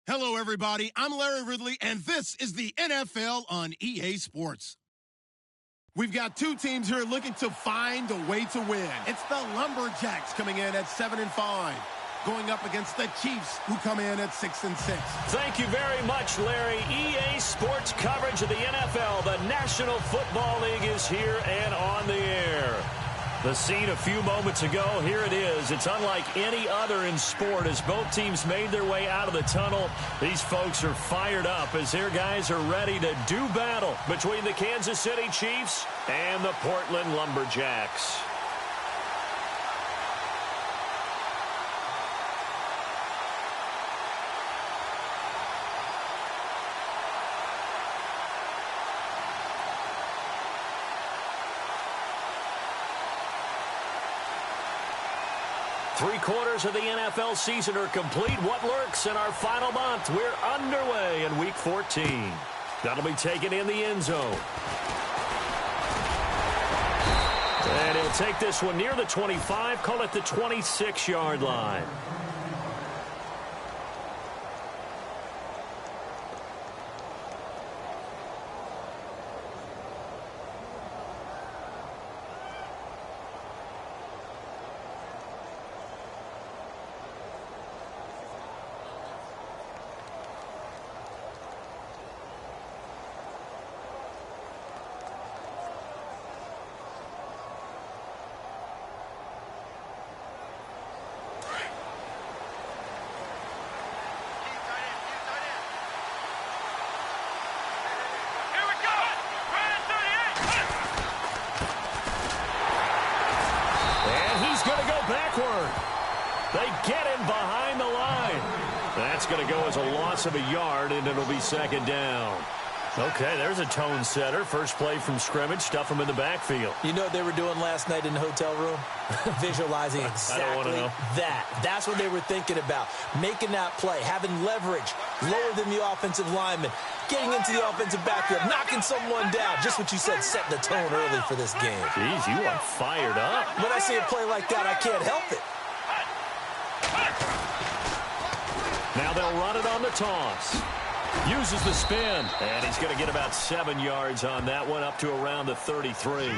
Hello, everybody. I'm Larry Ridley, and this is the NFL on EA Sports. We've got two teams here looking to find a way to win. It's the Lumberjacks coming in at 7-5, going up against the Chiefs, who come in at 6-6. Thank you very much, Larry. EA Sports coverage of the NFL. The National Football League is here and on the air. The scene a few moments ago, here it is. It's unlike any other in sport as both teams made their way out of the tunnel. These folks are fired up as their guys are ready to do battle between the Kansas City Chiefs and the Portland Lumberjacks. Three-quarters of the NFL season are complete. What lurks in our final month? We're underway in Week 14. That'll be taken in the end zone. And he'll take this one near the 25, call it the 26-yard line. They get him behind the line. That's going to go as a loss of a yard, and it'll be second down. Okay, there's a tone setter. First play from scrimmage, stuff him in the backfield. You know what they were doing last night in the hotel room? Visualizing exactly that. That's what they were thinking about. Making that play, having leverage, lower than the offensive lineman, getting into the offensive backfield, knocking someone down. Just what you said, setting the tone early for this game. Jeez, you are fired up. When I see a play like that, I can't help it. Now they'll run it on the toss. Uses the spin, and he's going to get about 7 yards on that one, up to around the 33.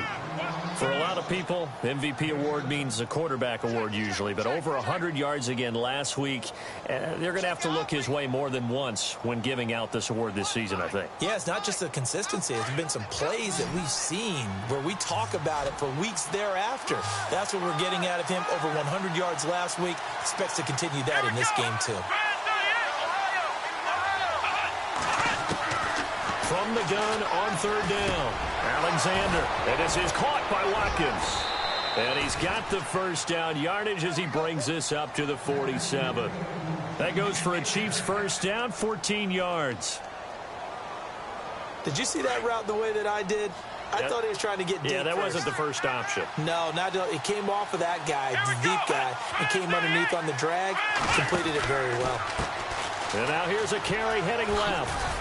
For a lot of people, MVP award means a quarterback award usually, but over 100 yards again last week. They're going to have to look his way more than once when giving out this award this season, I think. Yeah, it's not just the consistency. There's been some plays that we've seen where we talk about it for weeks thereafter. That's what we're getting out of him. Over 100 yards last week. Expects to continue that in this game, too. From the gun on third down, Alexander. And this is caught by Watkins. And he's got the first down yardage as he brings this up to the 47. That goes for a Chiefs first down, 14 yards. Did you see that route the way that I did? I thought he was trying to get deep. Yeah, that wasn't the first option. No, it came off of that guy, the deep guy, and came underneath on the drag. Completed it very well. And now here's a carry heading left.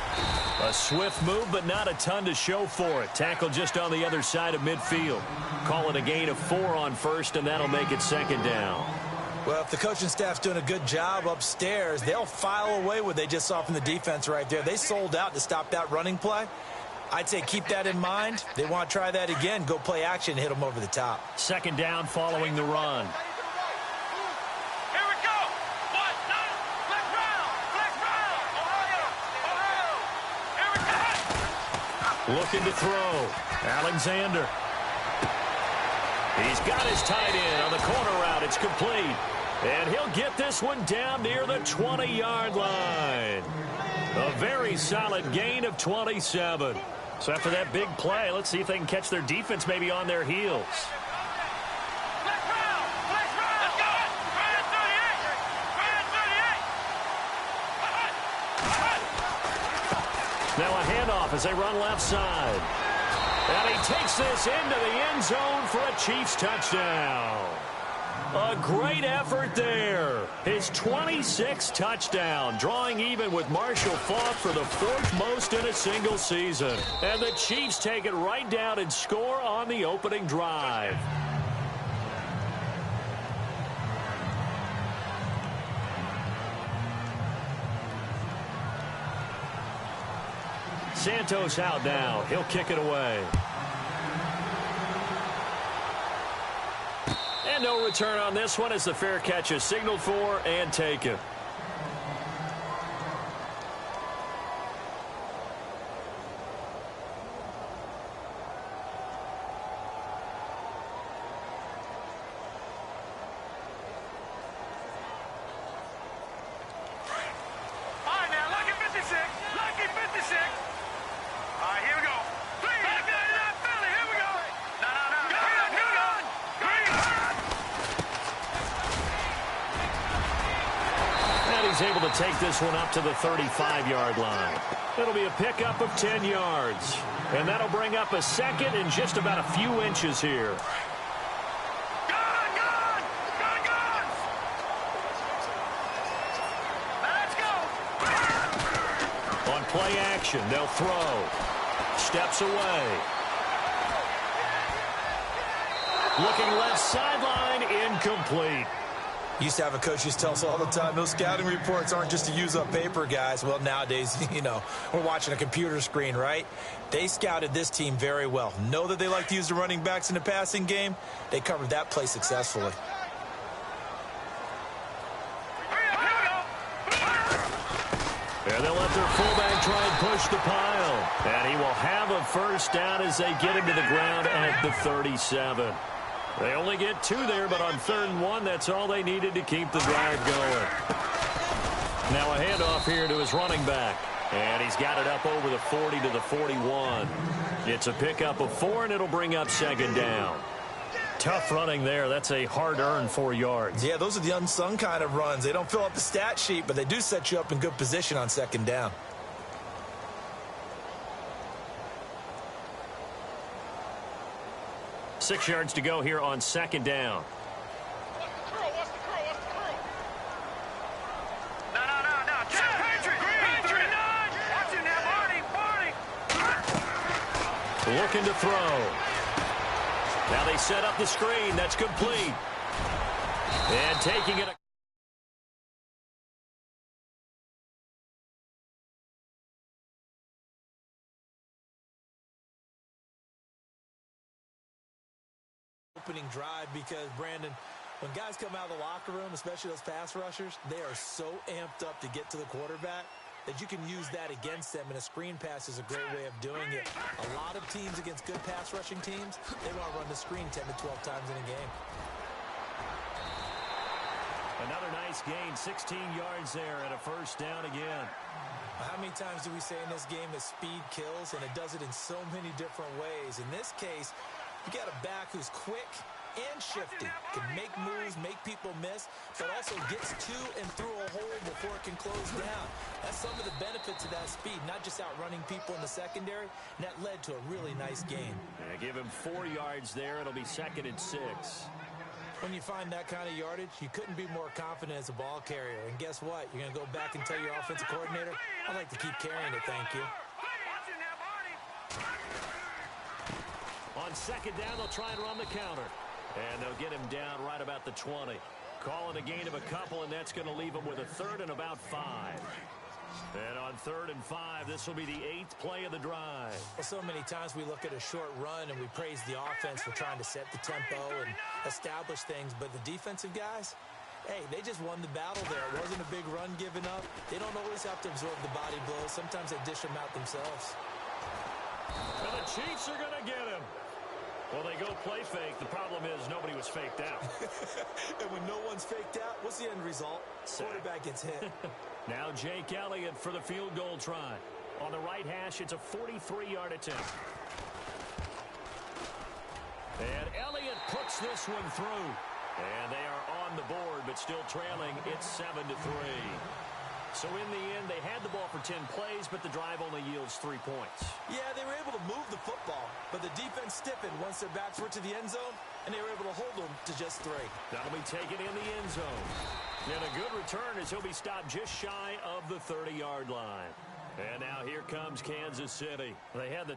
A swift move, but not a ton to show for it. Tackle just on the other side of midfield. Call it a gain of 4 on first, and that'll make it second down. Well, if the coaching staff's doing a good job upstairs, they'll file away what they just saw from the defense right there. They sold out to stop that running play. I'd say keep that in mind. They want to try that again. Go play action, hit them over the top. Second down following the run. Looking to throw. Alexander. He's got his tight end on the corner route. It's complete. And he'll get this one down near the 20-yard line. A very solid gain of 27. So after that big play, let's see if they can catch their defense maybe on their heels. Now a handoff as they run left side. And he takes this into the end zone for a Chiefs touchdown. A great effort there. His 26th touchdown, drawing even with Marshall Faulk for the 4th most in a single season. And the Chiefs take it right down and score on the opening drive. Santos out now. He'll kick it away. And no return on this one as the fair catch is signaled for and taken. Able to take this one up to the 35-yard line. It'll be a pickup of 10 yards. And that'll bring up a second and just about a few inches here. Let's go. On play action, they'll throw. Steps away. Looking left sideline, incomplete. Used to have a coach used to tell us all the time, those scouting reports aren't just to use up paper, guys. Well, nowadays, we're watching a computer screen, right? They scouted this team very well. Know that they like to use the running backs in the passing game. They covered that play successfully. And they'll let their fullback try and push the pile. And he will have a first down as they get him to the ground at the 37. They only get 2 there, but on 3rd and 1, that's all they needed to keep the drive going. Now a handoff here to his running back. And he's got it up over the 40 to the 41. It's a pickup of 4, and it'll bring up 2nd down. Tough running there. That's a hard-earned 4 yards. Yeah, those are the unsung kind of runs. They don't fill up the stat sheet, but they do set you up in good position on 2nd down. Six yards to go here on 2nd down. Looking to throw. Now they set up the screen. That's complete. And taking it. Opening drive because, Brandon, when guys come out of the locker room, especially those pass rushers, they are so amped up to get to the quarterback that you can use that against them, and a screen pass is a great way of doing it. A lot of teams against good pass rushing teams, they want to run the screen 10 to 12 times in a game. Another nice gain, 16 yards there, and a first down again. How many times do we say in this game that speed kills, and it does it in so many different ways? In this case, you got a back who's quick and shifty, can make moves, make people miss, but also gets to and through a hole before it can close down. That's some of the benefits of that speed, not just outrunning people in the secondary, and that led to a really nice gain. Yeah, give him 4 yards there. It'll be 2nd and 6. When you find that kind of yardage, you couldn't be more confident as a ball carrier. And guess what? You're going to go back and tell your offensive coordinator, I'd like to keep carrying it, thank you. On 2nd down, they'll try and run the counter. And they'll get him down right about the 20. Calling a gain of a couple, and that's going to leave him with a 3rd and about 5. And on 3rd and 5, this will be the 8th play of the drive. Well, so many times we look at a short run and we praise the offense for trying to set the tempo and establish things. But the defensive guys, hey, they just won the battle there. It wasn't a big run given up. They don't always have to absorb the body blows. Sometimes they dish them out themselves. And the Chiefs are going to get him. Well, they go play fake. The problem is nobody was faked out. And when no one's faked out, what's the end result? Quarterback gets hit. Now Jake Elliott for the field goal try. On the right hash, it's a 43-yard attempt. And Elliott puts this one through. And they are on the board, but still trailing. It's 7-3. So in the end, they had the ball for 10 plays, but the drive only yields 3 points. Yeah, they were able to move the football, but the defense stiffened once their backs were to the end zone, and they were able to hold them to just 3. That'll be taken in the end zone. And a good return as he'll be stopped just shy of the 30-yard line. And now here comes Kansas City. They had the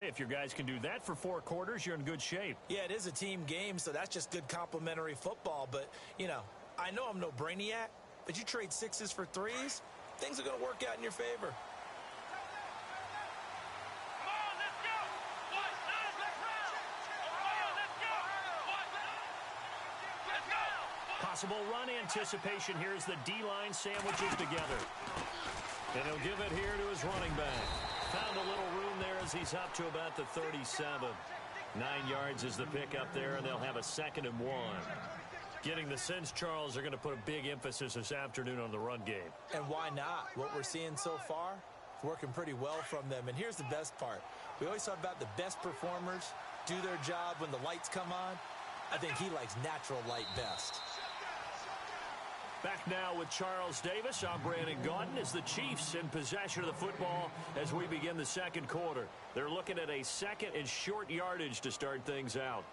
If your guys can do that for 4 quarters, you're in good shape. Yeah, it is a team game, so that's just good complementary football. But, I know I'm no brainiac, but you trade 6s for 3s, things are going to work out in your favor. Possible run anticipation here as the D-line sandwiches together. And he'll give it here to his running back. Found a little room there as he's up to about the 37. 9 yards is the pick up there, and they'll have a 2nd and 1. Getting the sense, Charles, are going to put a big emphasis this afternoon on the run game. And why not? What we're seeing so far is working pretty well from them. And here's the best part. We always talk about the best performers do their job when the lights come on. I think he likes natural light best. Back now with Charles Davis. I'm Brandon Gaudin as the Chiefs in possession of the football as we begin the second quarter. They're looking at a 2nd and short yardage to start things out.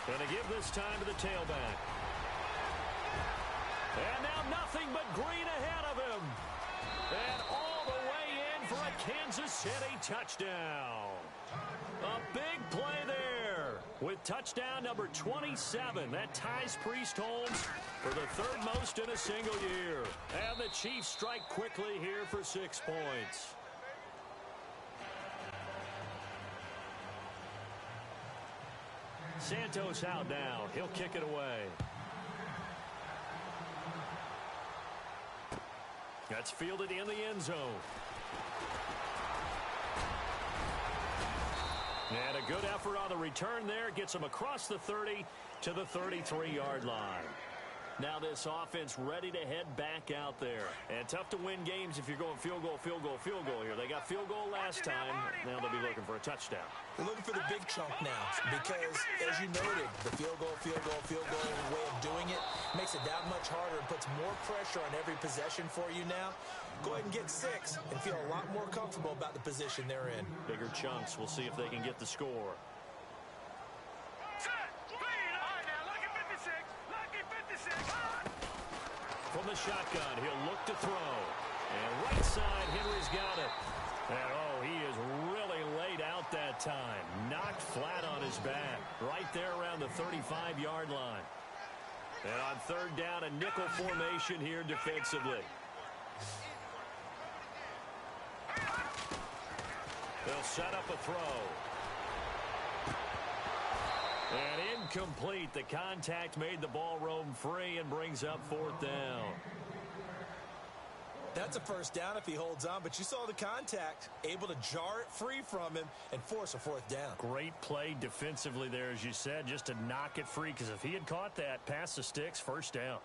Going to give this time to the tailback. And now nothing but green ahead of him. And all the way in for a Kansas City touchdown. A big play there with touchdown number 27. That ties Priest Holmes for the 3rd most in a single year. And the Chiefs strike quickly here for 6 points. Santos out now. He'll kick it away. That's fielded in the end zone. And a good effort on the return there. Gets him across the 30 to the 33-yard line. Now this offense ready to head back out there. And tough to win games if you're going field goal, field goal, field goal here. They got field goal last time. Now they'll be looking for a touchdown. They're looking for the big chunk now because, as you noted, the field goal way of doing it makes it that much harder and puts more pressure on every possession for you now. Go ahead and get 6 and feel a lot more comfortable about the position they're in. Bigger chunks. We'll see if they can get the score. From the shotgun, he'll look to throw. And right side, Henry's got it. And, oh, he is really laid out that time. Knocked flat on his back. Right there around the 35-yard line. And on 3rd down, a nickel formation here defensively. They'll set up a throw. And incomplete. The contact made the ball roam free and brings up 4th down. That's a 1st down if he holds on, but you saw the contact. Able to jar it free from him and force a 4th down. Great play defensively there, as you said, just to knock it free, because if he had caught that, past the sticks, 1st down.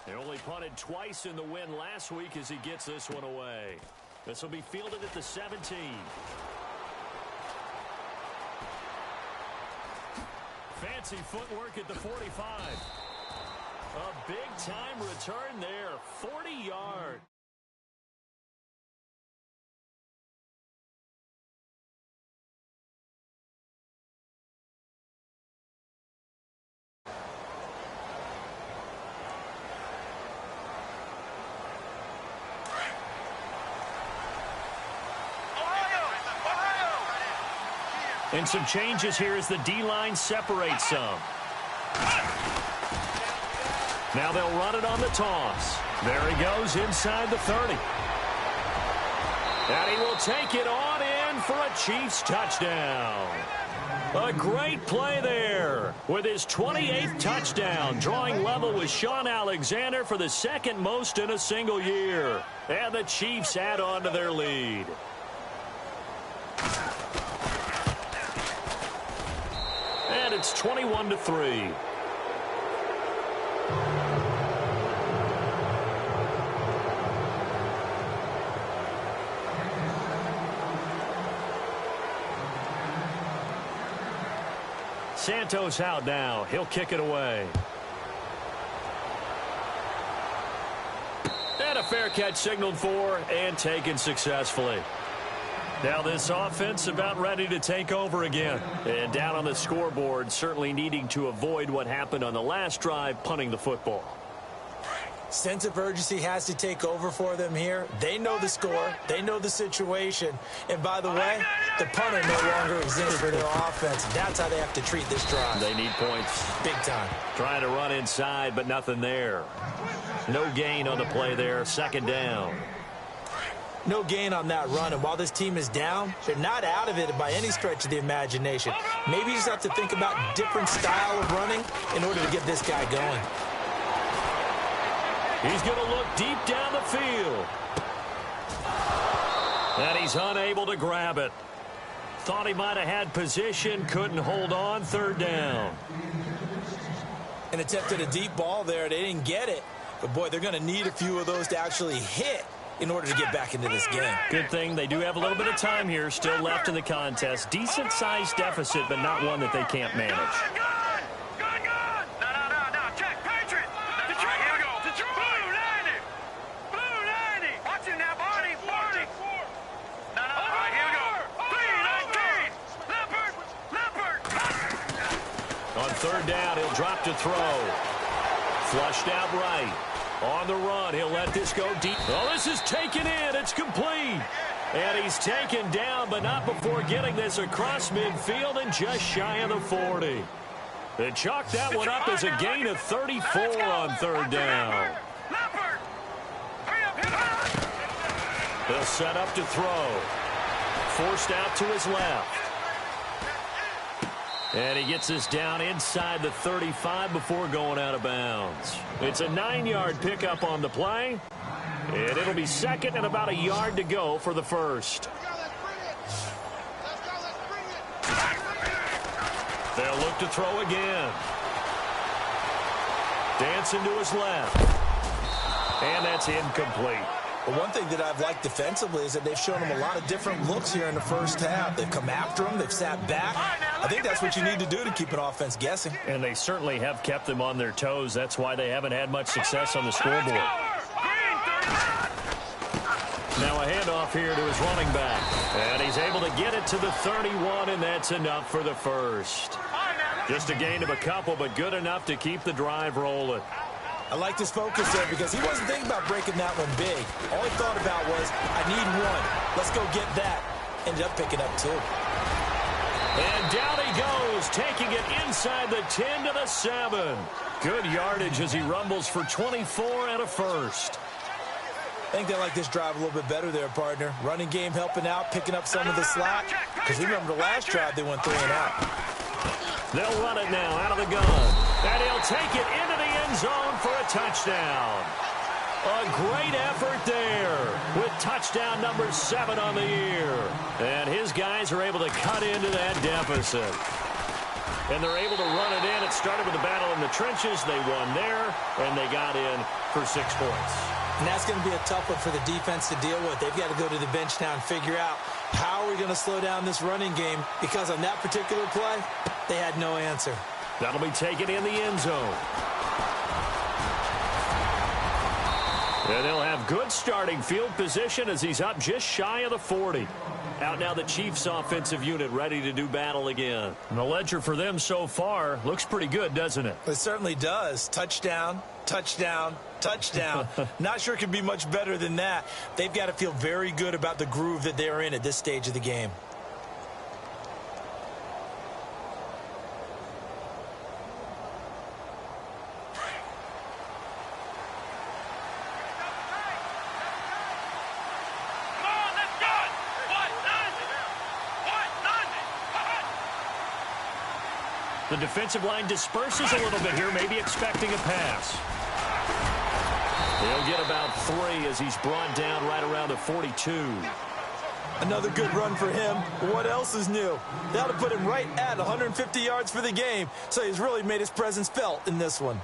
They only punted twice in the win last week as he gets this one away. This will be fielded at the 17. Fancy footwork at the 45. A big-time return there, 40 yards. And some changes here as the D-line separates some. Now they'll run it on the toss. There he goes inside the 30. And he will take it on in for a Chiefs touchdown. A great play there with his 28th touchdown, drawing level with Sean Alexander for the 2nd most in a single year. And the Chiefs add on to their lead. And it's 21-3. Santos out now. He'll kick it away. fair catch signaled for and taken successfully. Now this offense about ready to take over again. And down on the scoreboard, certainly needing to avoid what happened on the last drive, punting the football. Sense of urgency has to take over for them here. They know the score. They know the situation. And by the way, the punter no longer exists for their offense. That's how they have to treat this drive. They need points. Big time. Trying to run inside, but nothing there. No gain on the play there. Second down. No gain on that run, and while this team is down, they're not out of it by any stretch of the imagination. Maybe you just have to think about different style of running in order to get this guy going. He's going to look deep down the field. And he's unable to grab it. Thought he might have had position, couldn't hold on. Third down. An attempt at a deep ball there. They didn't get it. But, boy, they're going to need a few of those to actually hit in order to get back into this game. Good thing they do have a little bit of time here still left in the contest. Decent-sized deficit, but not one that they can't manage. On third down, he'll drop to throw. Flushed out right. On the run, he'll let this go deep. Oh, this is taken in. It's complete. And he's taken down, but not before getting this across midfield and just shy of the 40. They chalked that one up as a gain of 34 on third down. They'll set up to throw. Forced out to his left. And he gets this down inside the 35 before going out of bounds. It's a 9-yard pickup on the play. And it'll be second and about a yard to go for the first. They'll look to throw again. Dancing to his left. And that's incomplete. But one thing that I've liked defensively is that they've shown him a lot of different looks here in the first half. They've come after him. They've sat back. I think that's what you need to do to keep an offense guessing. And they certainly have kept them on their toes. That's why they haven't had much success on the scoreboard. Now a handoff here to his running back. And he's able to get it to the 31, and that's enough for the first. Just a gain of a couple, but good enough to keep the drive rolling. I liked his focus there because he wasn't thinking about breaking that one big. All he thought about was, I need one. Let's go get that. Ended up picking up two. And down he goes, taking it inside the 10 to the 7. Good yardage as he rumbles for 24 and a first. I think they like this drive a little bit better there, partner. Running game helping out, picking up some of the slack. Because remember the last drive they went 3 and out. They'll run it now out of the gun. And he'll take it into the end zone for a touchdown. A great effort there with touchdown number 7 on the year. And his guys are able to cut into that deficit. And they're able to run it in. It started with a battle in the trenches. They won there, and they got in for 6 points. And that's going to be a tough one for the defense to deal with. They've got to go to the bench now and figure out how are we going to slow down this running game, because on that particular play, they had no answer. That'll be taken in the end zone. And they'll have good starting field position as he's up just shy of the 40. Out now the Chiefs offensive unit ready to do battle again. And the ledger for them so far looks pretty good, doesn't it? It certainly does. Touchdown, touchdown, touchdown. Not sure it could be much better than that. They've got to feel very good about the groove that they're in at this stage of the game. The defensive line disperses a little bit here, maybe expecting a pass. He'll get about 3 as he's brought down right around the 42. Another good run for him. What else is new? That'll put him right at 150 yards for the game, so he's really made his presence felt in this one.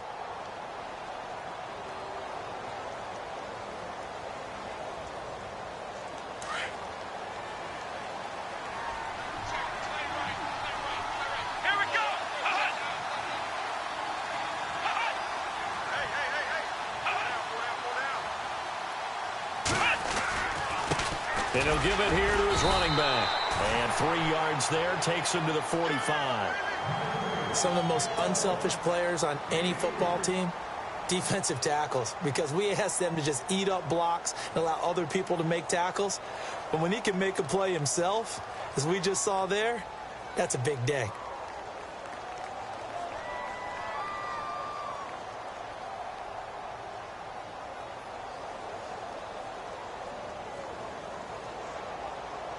And he'll give it here to his running back. And 3 yards there takes him to the 45. Some of the most unselfish players on any football team, defensive tackles, because we ask them to just eat up blocks and allow other people to make tackles. But when he can make a play himself, as we just saw there, that's a big day.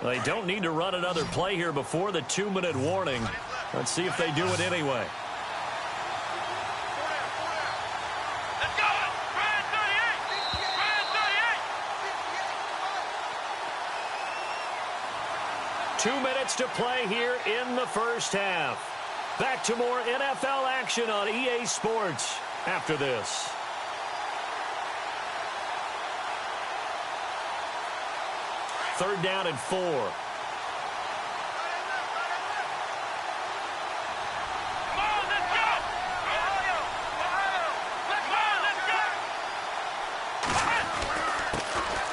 They don't need to run another play here before the 2-minute warning. Let's see if they do it anyway. Let's go! Brand 38! Brand 38! 2 minutes to play here in the first half. Back to more NFL action on EA Sports after this. Third down and 4. Come on, let's go! Ohio! Let's go!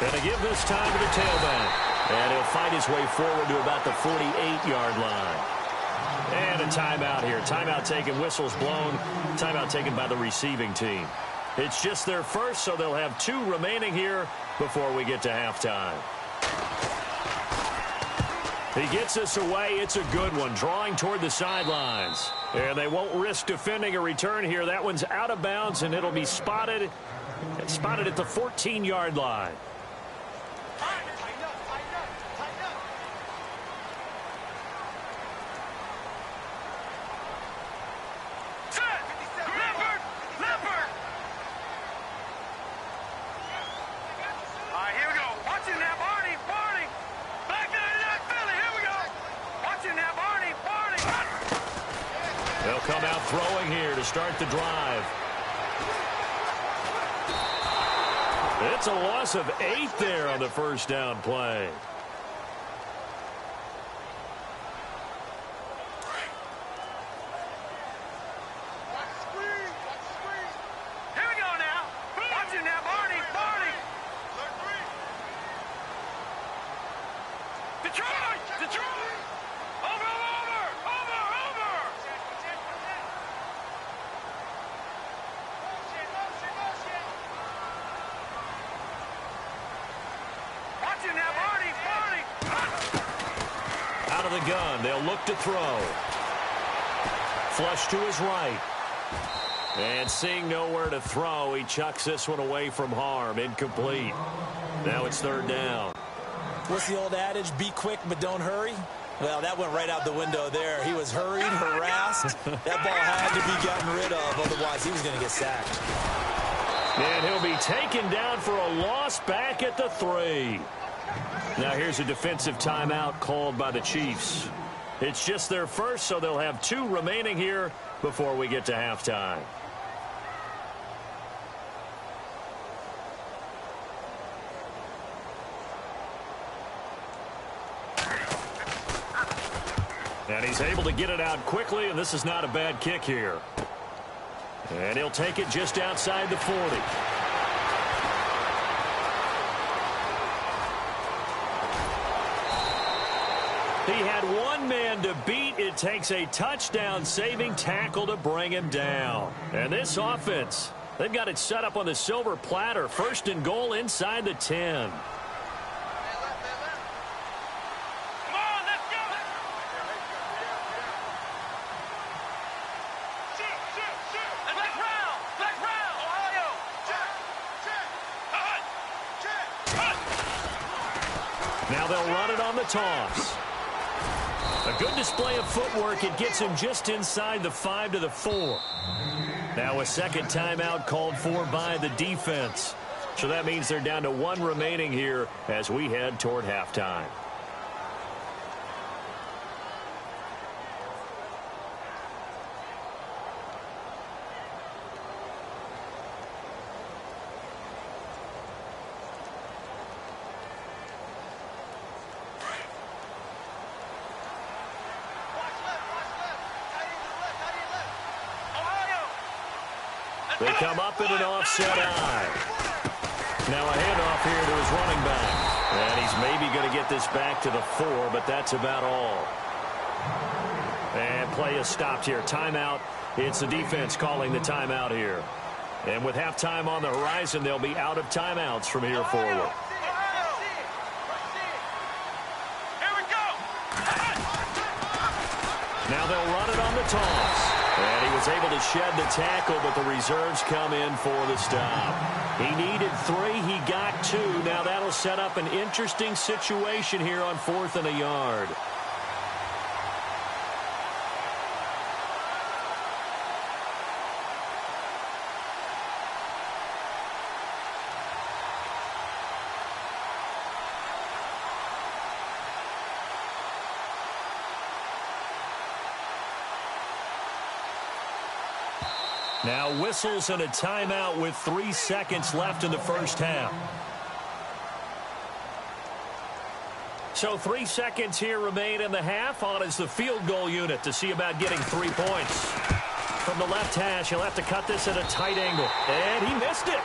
Going to give this time to the tailback. And he'll fight his way forward to about the 48-yard line. And a timeout here. Timeout taken, whistles blown. Timeout taken by the receiving team. It's just their first, so they'll have 2 remaining here before we get to halftime. He gets us away. It's a good one, drawing toward the sidelines. And they won't risk defending a return here. That one's out of bounds, and it'll be spotted at the 14-yard line. They'll come out throwing here to start the drive. It's a loss of 8 there on the first down play. Here we go now. Watch it now, Barney. Detroit! Over! Watch it now, Barney. Out of the gun, they'll look to throw. Flush to his right. And seeing nowhere to throw, he chucks this one away from harm. Incomplete. Now it's third down. What's the old adage? Be quick, but don't hurry. Well, that went right out the window there. He was hurried, harassed. That ball had to be gotten rid of. Otherwise, he was going to get sacked. And he'll be taken down for a loss back at the 3. Now here's a defensive timeout called by the Chiefs. It's just their first, so they'll have 2 remaining here before we get to halftime. And he's able to get it out quickly, and this is not a bad kick here. And he'll take it just outside the 40. He had one man to beat. It takes a touchdown-saving tackle to bring him down. And this offense, they've got it set up on the silver platter. First and goal inside the 10. Now they'll run it on the toss. A good display of footwork. It gets him just inside the 5 to the 4. Now a second timeout called for by the defense. So that means they're down to 1 remaining here as we head toward halftime. They come up in an offset eye. Now a handoff here to his running back. And he's He's maybe going to get this back to the 4, but that's about all. And play is stopped here. Timeout. It's the defense calling the timeout here. And with halftime on the horizon, they'll be out of timeouts from here forward. Now they'll run it on the toss. And he was able to shed the tackle, but the reserves come in for the stop. He needed 3. He got 2. Now that'll set up an interesting situation here on 4th and a yard. Now whistles and a timeout with 3 seconds left in the first half. So 3 seconds here remain in the half. On is the field goal unit to see about getting 3 points. From the left hash, he'll have to cut this at a tight angle. And he missed it.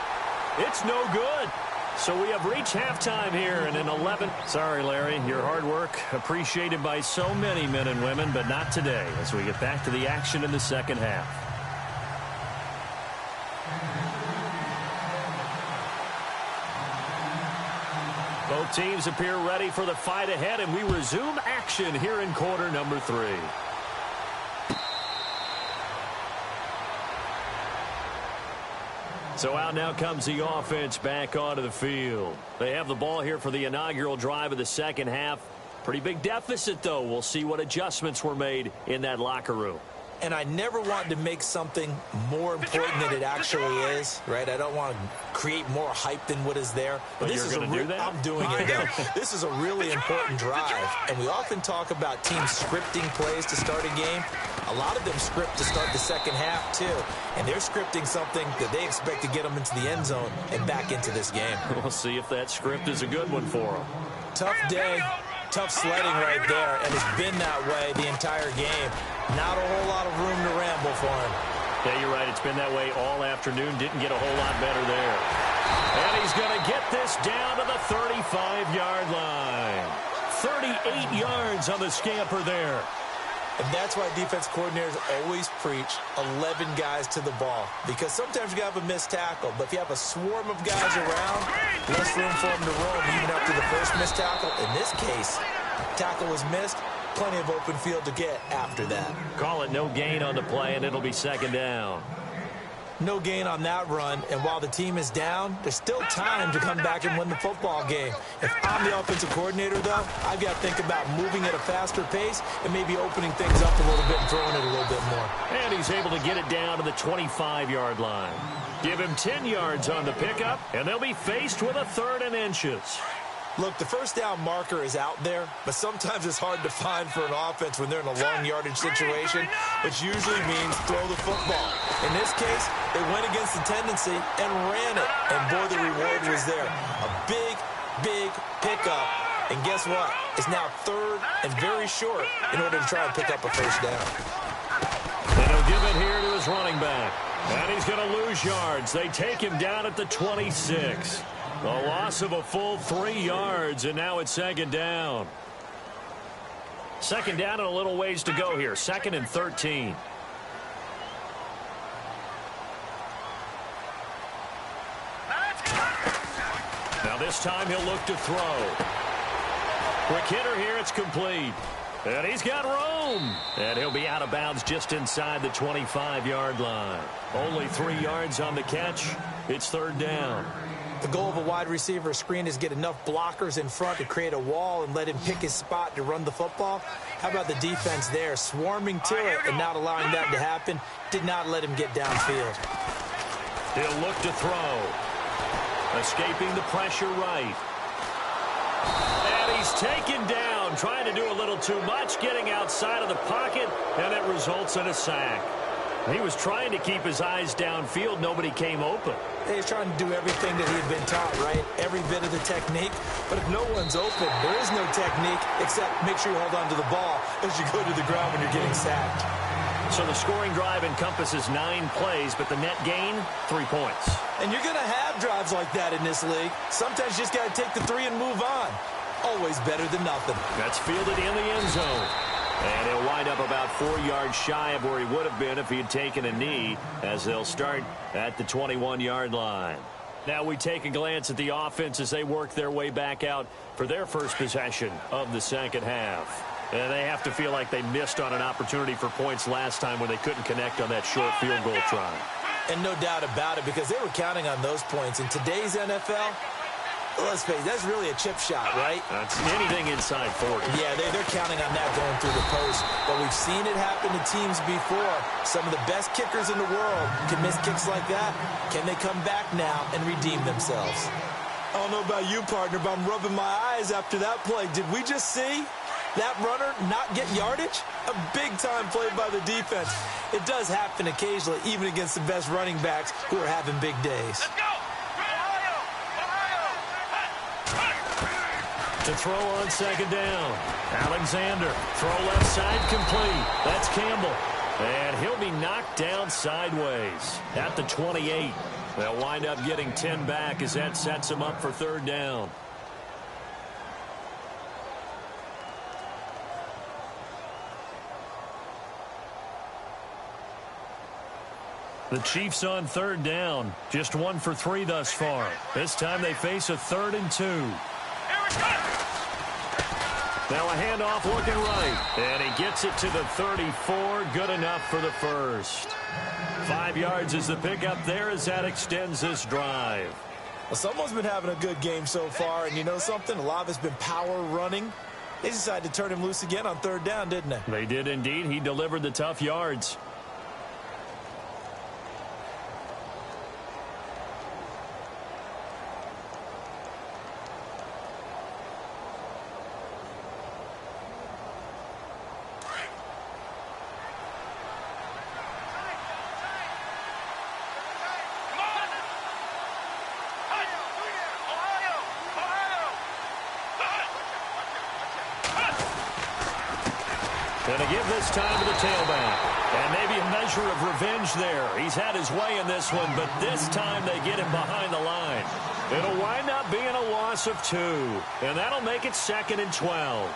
It's no good. So we have reached halftime here in an 11. Sorry, Larry, your hard work appreciated by so many men and women, but not today as we get back to the action in the second half. Both teams appear ready for the fight ahead, and we resume action here in quarter number 3. So out now comes the offense back onto the field. They have the ball here for the inaugural drive of the second half. Pretty big deficit, though. We'll see what adjustments were made in that locker room. And I never want to make something more important than it actually is, right? I don't want to create more hype than what is there. But this is going to do that? I'm doing it now. This is a really important drive. And we often talk about teams scripting plays to start a game. A lot of them script to start the second half, too. And they're scripting something that they expect to get them into the end zone and back into this game. We'll see if that script is a good one for them. Tough day. Tough sledding right there, and it's been that way the entire game. Not a whole lot of room to ramble for him. Yeah, you're right. It's been that way all afternoon. Didn't get a whole lot better there. And he's going to get this down to the 35-yard line. 38 yards on the scamper there. And that's why defense coordinators always preach 11 guys to the ball. Because sometimes you have a missed tackle, but if you have a swarm of guys around, less room for them to roam even after the first missed tackle. In this case, tackle was missed, plenty of open field to get after that. Call it no gain on the play, and it'll be second down. No gain on that run, and while the team is down, there's still time to come back and win the football game. If I'm the offensive coordinator, though, I've got to think about moving at a faster pace and maybe opening things up a little bit and throwing it a little bit more. And he's able to get it down to the 25-yard line. Give him 10 yards on the pickup, and they'll be faced with a 3rd and inches. Look, the first down marker is out there, but sometimes it's hard to find for an offense when they're in a long yardage situation, which usually means throw the football. In this case, they went against the tendency and ran it, and boy, the reward was there. A big, big pickup, and guess what? It's now 3rd and very short in order to try and pick up a first down. And he'll give it here to his running back, and he's going to lose yards. They take him down at the 26. A loss of a full 3 yards, and now it's second down. Second down and a little ways to go here. 2nd and 13. Now this time he'll look to throw. Quick hitter here, it's complete. And he's got room. And he'll be out of bounds just inside the 25-yard line. Only 3 yards on the catch. It's 3rd down. The goal of a wide receiver screen is get enough blockers in front to create a wall and let him pick his spot to run the football. How about the defense there, swarming to it and not allowing that to happen? Did not let him get downfield. He'll look to throw. Escaping the pressure right. And he's taken down, trying to do a little too much, getting outside of the pocket, and it results in a sack. He was trying to keep his eyes downfield. Nobody came open. He's trying to do everything that he had been taught, right? Every bit of the technique. But if no one's open, there is no technique except make sure you hold on to the ball as you go to the ground when you're getting sacked. So the scoring drive encompasses 9 plays, but the net gain, 3 points. And you're going to have drives like that in this league. Sometimes you just got to take the 3 and move on. always better than nothing. That's fielded in the end zone. And he'll wind up about 4 yards shy of where he would have been if he had taken a knee, as they'll start at the 21-yard line. Now we take a glance at the offense as they work their way back out for their first possession of the second half. And they have to feel like they missed on an opportunity for points last time when they couldn't connect on that short field goal try. And no doubt about it, because they were counting on those points. In today's NFL, let's face it, that's really a chip shot, right? That's anything inside 40. Yeah, they're counting on that going through the post. But we've seen it happen to teams before. Some of the best kickers in the world can miss kicks like that. Can they come back now and redeem themselves? I don't know about you, partner, but I'm rubbing my eyes after that play. Did we just see that runner not get yardage? A big-time play by the defense. It does happen occasionally, even against the best running backs who are having big days. Let's go! To throw on second down. Alexander, throw left side, complete. That's Campbell. And he'll be knocked down sideways at the 28. They'll wind up getting 10 back as that sets him up for third down. The Chiefs on third down. Just 1 for 3 thus far. This time they face a 3rd and 2. Now a handoff looking right. And he gets it to the 34. Good enough for the first. 5 yards is the pickup there as that extends this drive. Well, someone's been having a good game so far, and you know something? A lot of it's been power running. They decided to turn him loose again on third down, didn't they? They did indeed. He delivered the tough yards. Going to give this time to the tailback. And maybe a measure of revenge there. He's had his way in this one, but this time they get him behind the line. It'll wind up being a loss of 2. And that'll make it 2nd and 12.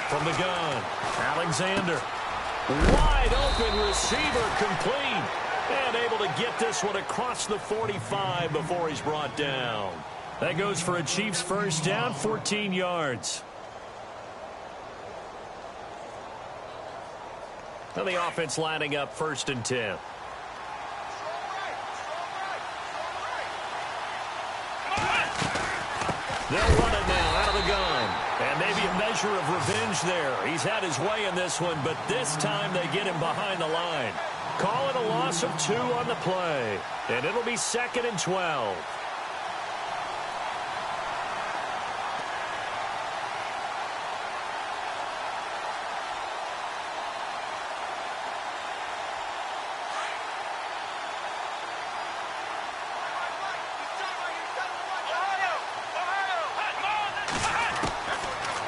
From the gun, Alexander. Wide open receiver, complete. And able to get this one across the 45 before he's brought down. That goes for a Chiefs first down, 14 yards. Now the offense lining up 1st and 10. They'll run it now out of the gun. And maybe a measure of revenge there. He's had his way in this one, but this time they get him behind the line. Call it a loss of 2 on the play. And it'll be 2nd and 12.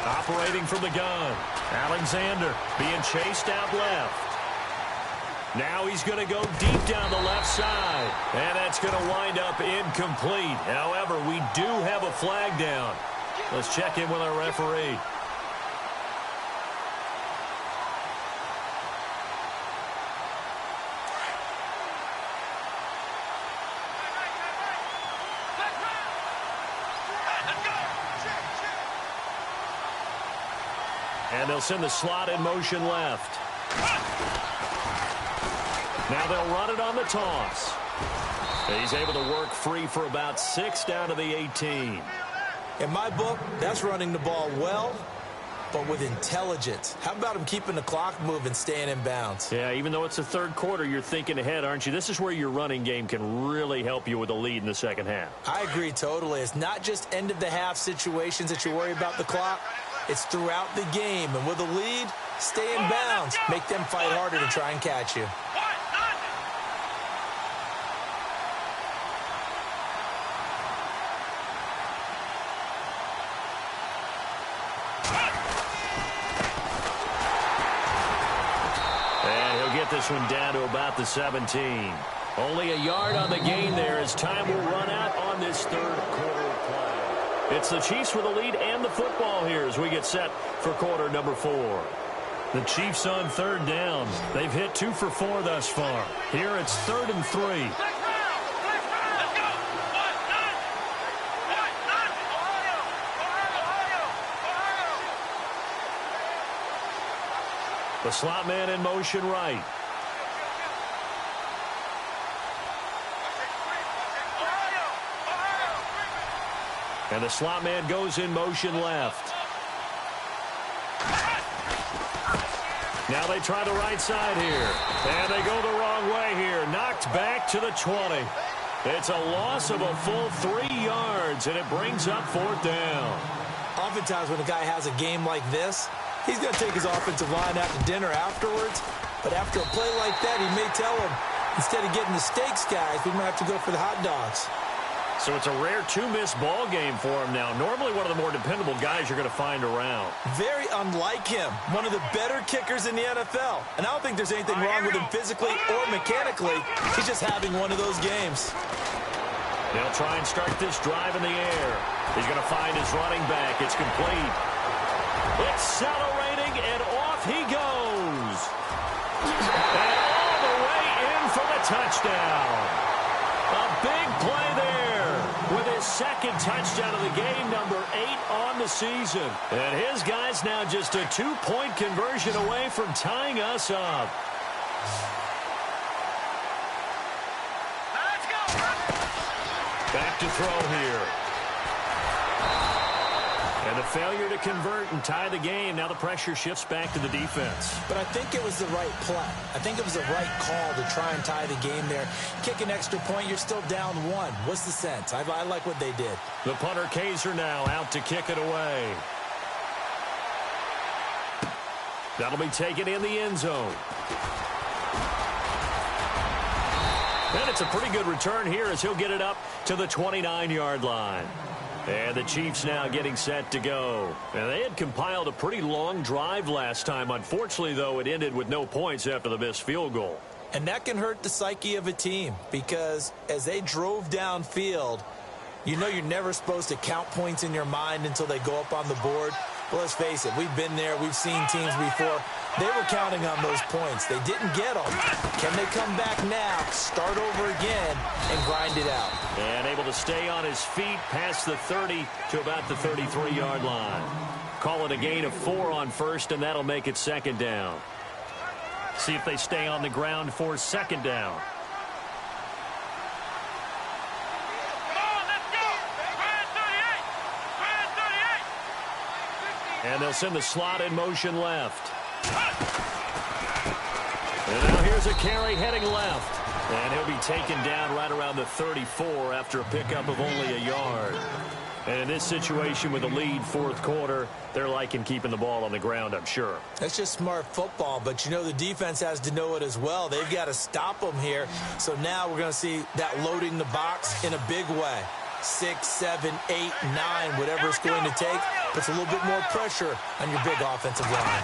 Operating from the gun. Alexander being chased out left. Now he's going to go deep down the left side. And that's going to wind up incomplete. However, we do have a flag down. Let's check in with our referee. And they'll send the slot in motion left. Now they'll run it on the toss. He's able to work free for about 6 down to the 18. In my book, that's running the ball well, but with intelligence. How about him keeping the clock moving, staying in bounds? Yeah, even though it's the third quarter, you're thinking ahead, aren't you? This is where your running game can really help you with a lead in the second half. I agree totally. It's not just end-of-the-half situations that you worry about the clock. It's throughout the game. And with a lead, stay in bounds. Make them fight harder to try and catch you. this one down to about the 17. Only a yard on the gain there as time will run out on this third quarter of play. It's the Chiefs with the lead and the football here as we get set for quarter number 4. The Chiefs on third down. They've hit 2 for 4 thus far. Here it's 3rd and 3. The slot man in motion right. And the slot man goes in motion left. Now they try the right side here. And they go the wrong way here. Knocked back to the 20. It's a loss of a full 3 yards, and it brings up 4th down. Oftentimes when a guy has a game like this, he's going to take his offensive line out to dinner afterwards. But after a play like that, he may tell him, instead of getting the steaks, guys, we might have to go for the hot dogs. So it's a rare 2-miss ball game for him now. Normally one of the more dependable guys you're going to find around. Very unlike him. One of the better kickers in the NFL. And I don't think there's anything wrong with him physically or mechanically. He's just having one of those games. They'll try and start this drive in the air. He's going to find his running back. It's complete. Accelerating, and off he goes. And all the way in for the touchdown. A big play there with his 2nd touchdown of the game, number 8 on the season. And his guy's now just a 2-point conversion away from tying us up. Let's go. Back to throw here. And the failure to convert and tie the game. Now the pressure shifts back to the defense. But I think it was the right play. I think it was the right call to try and tie the game there. Kick an extra point, you're still down 1. What's the sense? I like what they did. The punter Kaiser now out to kick it away. That'll be taken in the end zone. And it's a pretty good return here as he'll get it up to the 29-yard line. And the Chiefs now getting set to go. And they had compiled a pretty long drive last time. Unfortunately, though, it ended with no points after the missed field goal. And that can hurt the psyche of a team because as they drove downfield, you know you're never supposed to count points in your mind until they go up on the board. Well, let's face it, we've been there. We've seen teams before. They were counting on those points. They didn't get them. Can they come back now, start over again, and grind it out? And able to stay on his feet past the 30 to about the 33-yard line. Call it a gain of 4 on first, and that'll make it 2nd down. See if they stay on the ground for 2nd down. And they'll send the slot in motion left. And now here's a carry heading left. And he'll be taken down right around the 34 after a pickup of only a yard. And in this situation with the lead 4th quarter, they're liking keeping the ball on the ground, I'm sure. That's just smart football, but you know the defense has to know it as well. They've got to stop them here. So now we're going to see that loading the box in a big way. 6, 7, 8, 9, whatever it's going to take, puts a little bit more pressure on your big offensive line.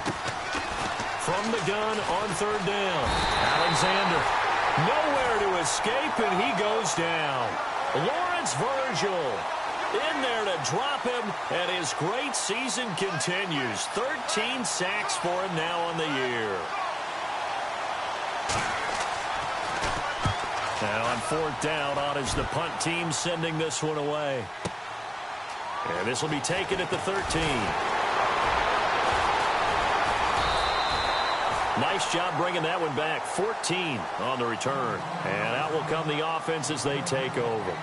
From the gun on 3rd down, Alexander nowhere to escape, and he goes down. Lawrence Virgil in there to drop him, and his great season continues. 13 sacks for him now on the year. Now on 4th down, on is the punt team sending this one away. And this will be taken at the 13. Nice job bringing that one back. 14 on the return. And out will come the offense as they take over.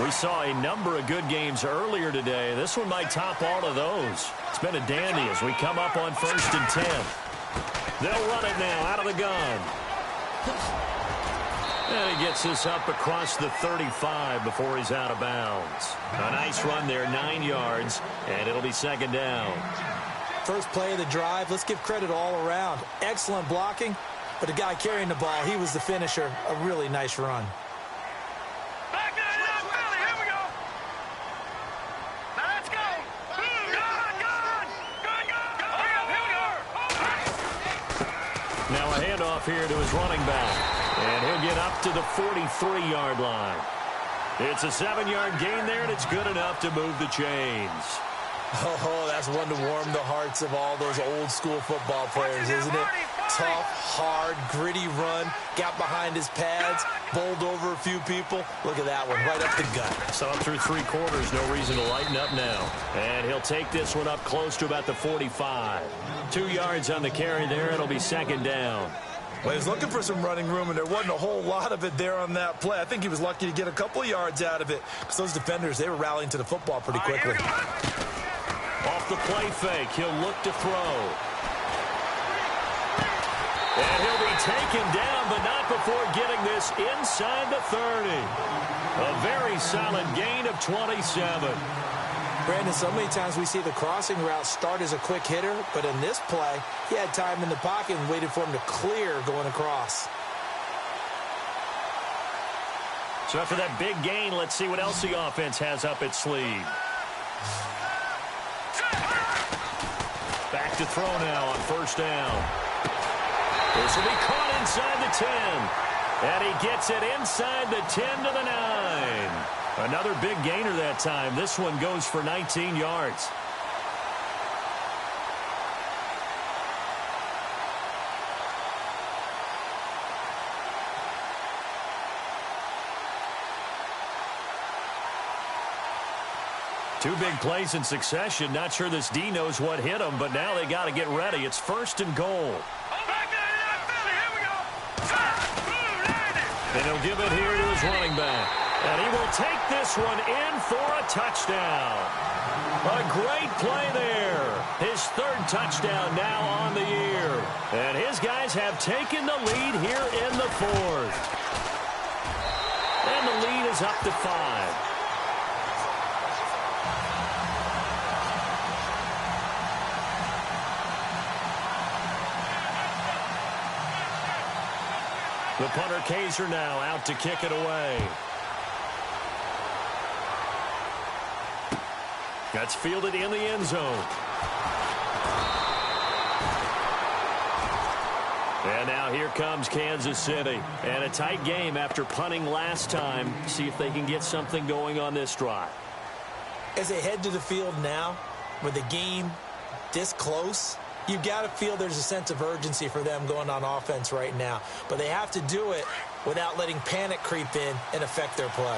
We saw a number of good games earlier today. This one might top all of those. It's been a dandy as we come up on 1st and 10. They'll run it now out of the gun. And he gets this up across the 35 before he's out of bounds. A nice run there, 9 yards, and it'll be 2nd down. First play of the drive, let's give credit all around. Excellent blocking, but the guy carrying the ball, he was the finisher. A really nice run. Back it up, Billy. Here we go. Let's go. Gun. Here we go. Now a handoff here to his running back. And he'll get up to the 43-yard line. It's a 7-yard gain there, and it's good enough to move the chains. Oh, that's one to warm the hearts of all those old-school football players, isn't it? Tough, hard, gritty run, got behind his pads, bowled over a few people. Look at that one, right up the gut. So up through 3 quarters, no reason to lighten up now. And he'll take this one up close to about the 45. 2 yards on the carry there. It'll be 2nd down. Well, he was looking for some running room, and there wasn't a whole lot of it there on that play. I think he was lucky to get a couple of yards out of it because those defenders, they were rallying to the football pretty quickly. Off the play fake, he'll look to throw. And he'll be taken down, but not before getting this inside the 30. A very solid gain of 27. Brandon, so many times we see the crossing route start as a quick hitter, but in this play, he had time in the pocket and waited for him to clear going across. So after that big gain, let's see what else the offense has up its sleeve. Back to throw now on 1st down. This will be caught inside the 10. And he gets it inside the 10 to the 9. Another big gainer that time. This one goes for 19 yards. Two big plays in succession. Not sure this D knows what hit him, but now they got to get ready. It's 1st and goal. And he'll give it here to his running back. And he will take this one in for a touchdown. A great play there. His 3rd touchdown now on the year. And his guys have taken the lead here in the 4th. And the lead is up to 5. The punter Kaiser now out to kick it away. That's fielded in the end zone. And now here comes Kansas City. And a tight game after punting last time. See if they can get something going on this drive. As they head to the field now, with the game this close, you've got to feel there's a sense of urgency for them going on offense right now. But they have to do it without letting panic creep in and affect their play.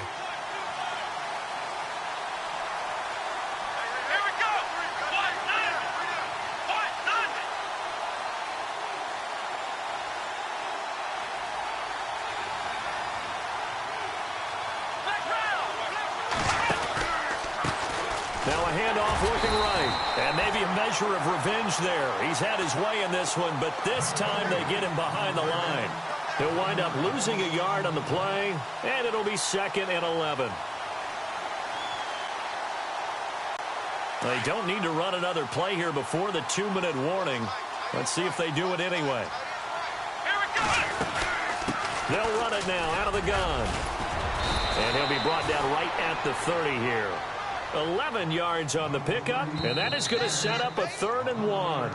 Now a handoff looking right. And maybe a measure of revenge there. He's had his way in this one, but this time they get him behind the line. He'll wind up losing a yard on the play, and it'll be 2nd and 11. They don't need to run another play here before the 2-minute warning. Let's see if they do it anyway. They'll run it now out of the gun. And he'll be brought down right at the 30 here. 11 yards on the pickup, and that is going to set up a 3rd and 1.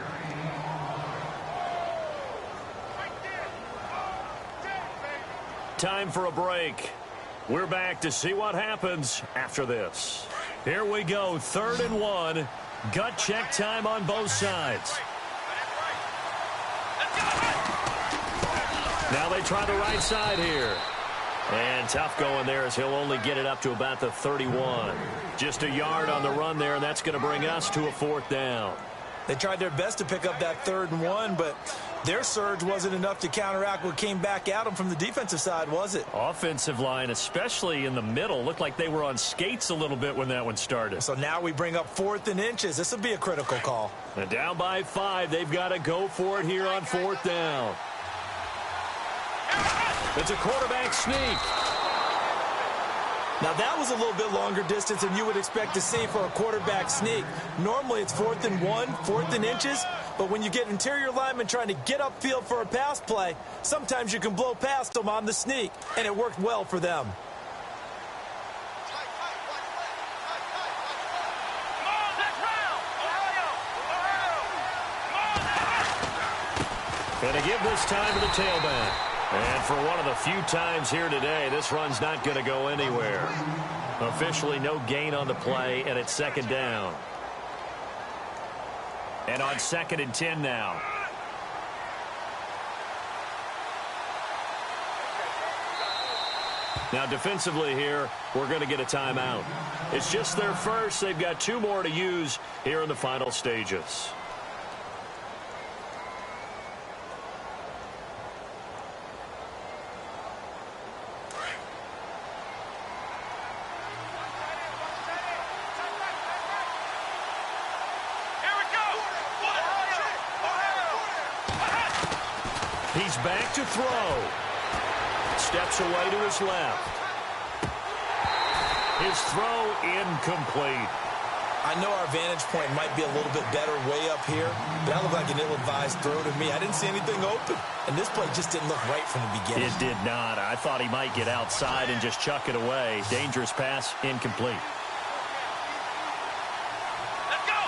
Time for a break. We're back to see what happens after this. Here we go, 3rd and 1. Gut check time on both sides. Now they try the right side here. And tough going there as he'll only get it up to about the 31. Just a yard on the run there, and that's going to bring us to a 4th down. They tried their best to pick up that 3rd and 1, but their surge wasn't enough to counteract what came back at them from the defensive side, was it? Offensive line, especially in the middle, looked like they were on skates a little bit when that one started. So now we bring up 4th and inches. This will be a critical call. And down by 5, they've got to go for it here on 4th down. It's a quarterback sneak. Now, that was a little bit longer distance than you would expect to see for a quarterback sneak. Normally, it's 4th and 1, 4th and inches, but when you get interior linemen trying to get upfield for a pass play, sometimes you can blow past them on the sneak, and it worked well for them. And to give this time to the tailback. And for one of the few times here today, this run's not going to go anywhere. Officially no gain on the play, and it's second down. And on 2nd and 10 now. Now defensively here, we're going to get a timeout. It's just their first. They've got 2 more to use here in the final stages. He's back to throw. Steps away to his left. His throw incomplete. I know our vantage point might be a little bit better way up here, but that looked like an ill-advised throw to me. I didn't see anything open, and this play just didn't look right from the beginning. It did not. I thought he might get outside and just chuck it away. Dangerous pass, incomplete. Let's go!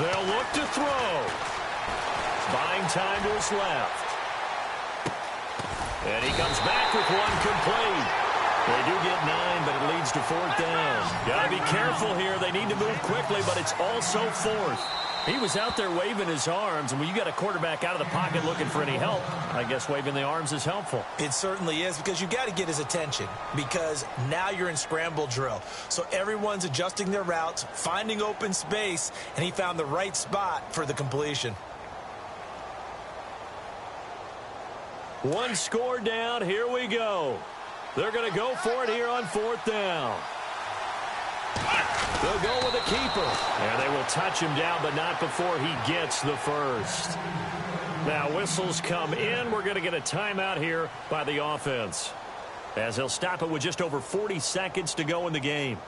They'll look to throw. Buying time to his left. And he comes back with one complete. They do get 9, but it leads to 4th down. Got to be careful here. They need to move quickly, but it's also 4th. He was out there waving his arms, and when you got a quarterback out of the pocket looking for any help, I guess waving the arms is helpful. It certainly is, because you got to get his attention, because now you're in scramble drill. So everyone's adjusting their routes, finding open space, and he found the right spot for the completion. One score down. Here we go. They're going to go for it here on 4th down. They'll go with a keeper. And they will touch him down, but not before he gets the first. Now whistles come in. We're going to get a timeout here by the offense, as they'll stop it with just over 40 seconds to go in the game.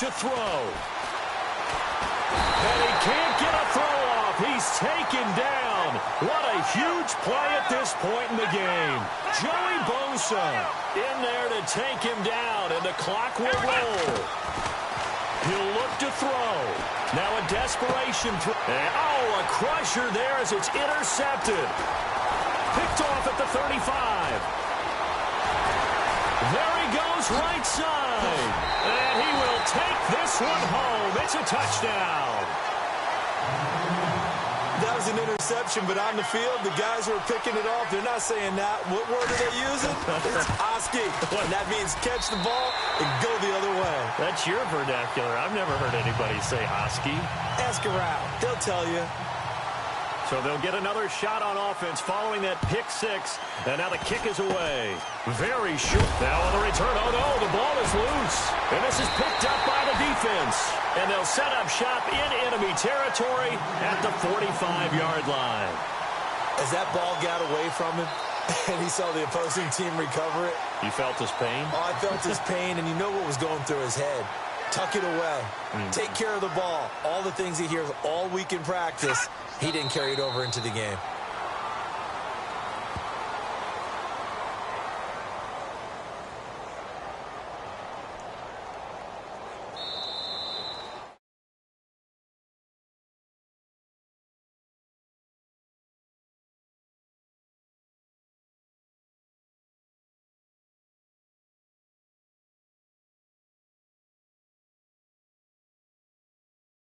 To throw. And he can't get a throw off. He's taken down. What a huge play at this point in the game. Joey Bosa in there to take him down, and the clock will roll. He'll look to throw. Now a desperation throw. Oh, a crusher there as it's intercepted. Picked off at the 35. There he goes, right side. And he will take this one home. It's a touchdown. That was an interception, but on the field, the guys who are picking it off, they're not saying that. What word are they using? It's Oski. And that means catch the ball and go the other way. That's your vernacular. I've never heard anybody say Oski. Ask around. They'll tell you. So they'll get another shot on offense following that pick 6. And now the kick is away. Very short. Now on the return. Oh, no, the ball is loose. And this is picked up by the defense. And they'll set up shop in enemy territory at the 45-yard line. As that ball got away from him and he saw the opposing team recover it. You felt his pain? Oh, I felt his pain, and you know what was going through his head. Tuck it away. Take care of the ball. All the things he hears all week in practice, he didn't carry it over into the game.